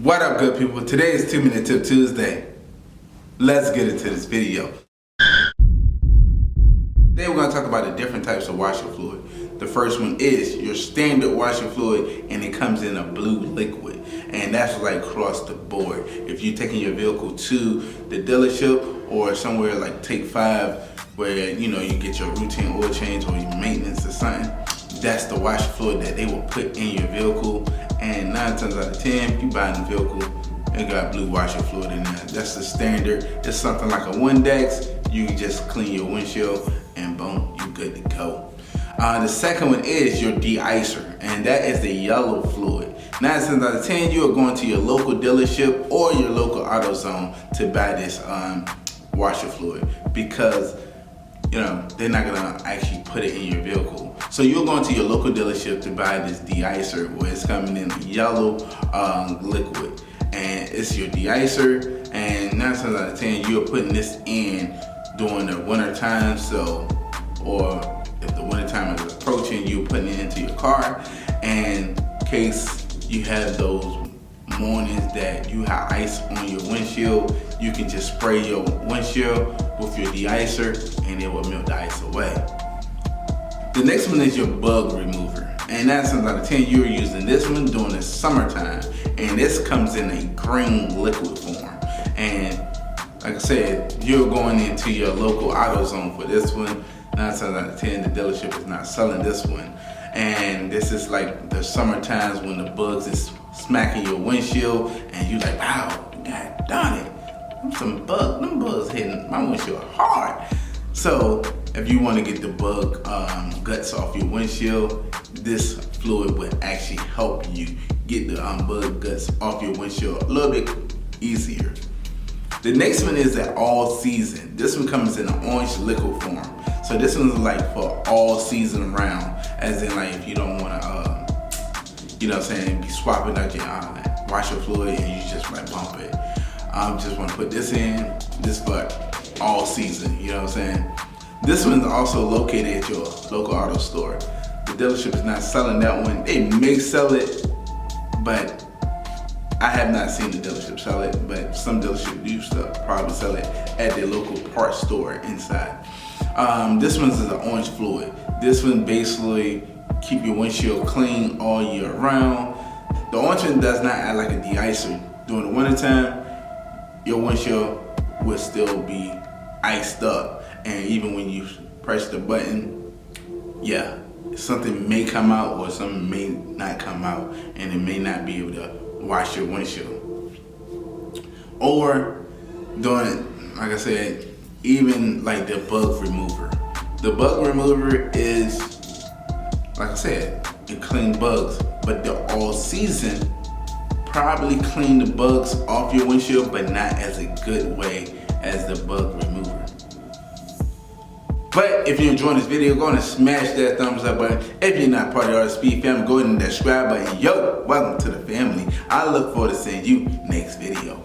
What up, good people? Today is 2-Minute Tip Tuesday. Let's get into this video. Today we're going to talk about the different types of washer fluid. The first one is your standard washer fluid, and it comes in a blue liquid. And that's like across the board. If you're taking your vehicle to the dealership or somewhere like Take 5 where you get your routine oil change or your maintenance or something, that's the washer fluid that they will put in your vehicle. And 9 times out of 10, if you buy a vehicle, it got blue washer fluid in there. That's the standard. It's something like a Windex. You can just clean your windshield and boom, you're good to go. The second one is your de-icer, and that is the yellow fluid. 9 times out of 10, you are going to your local dealership or your local AutoZone to buy this washer fluid because they're not gonna actually put it in your vehicle. So you're going to your local dealership to buy this de-icer, where it's coming in a yellow liquid, and it's your de-icer. And 9 times out of 10, you're putting this in during the winter time. Or if the winter time is approaching, you're putting it into your car. And in case you have those mornings that you have ice on your windshield, you can just spray your windshield with your de-icer and it will melt the ice away. The next one is your bug remover, and 9 times out of 10 you're using this one during the summertime, and this comes in a green liquid form. And like I said, you're going into your local AutoZone for this one. 9 times out of 10 the dealership is not selling this one, and this is like the summer times when the bugs is smacking your windshield and you like, wow, god darn it, them bugs hitting my windshield hard. So if you want to get the bug guts off your windshield, this fluid will actually help you get the bug guts off your windshield a little bit easier. The next one is an all season. This one comes in an orange liquid form. So this one's like for all season around, as in like if you don't want to, be swapping out your washer fluid and you just like bump it. Just want to put this in, this for all season, This one's also located at your local auto store. The dealership is not selling that one. They may sell it, but I have not seen the dealership sell it, but some dealerships do probably sell it at their local parts store inside. This one's an orange fluid. This one basically keep your windshield clean all year round. The orange one does not act like a de-icer. During the wintertime, your windshield will still be iced up, and even when you press the button, something may come out or something may not come out, and it may not be able to wash your windshield. Or during, like I said, even like the bug remover. The bug remover is, like I said, it cleans bugs, but the all season probably clean the bugs off your windshield, but not as a good way as the bug remover. But if you're enjoying this video, go ahead and smash that thumbs up button. If you're not part of the ArtOfSpeedd family, go ahead and that subscribe button. Yo, welcome to the family. I look forward to seeing you next video.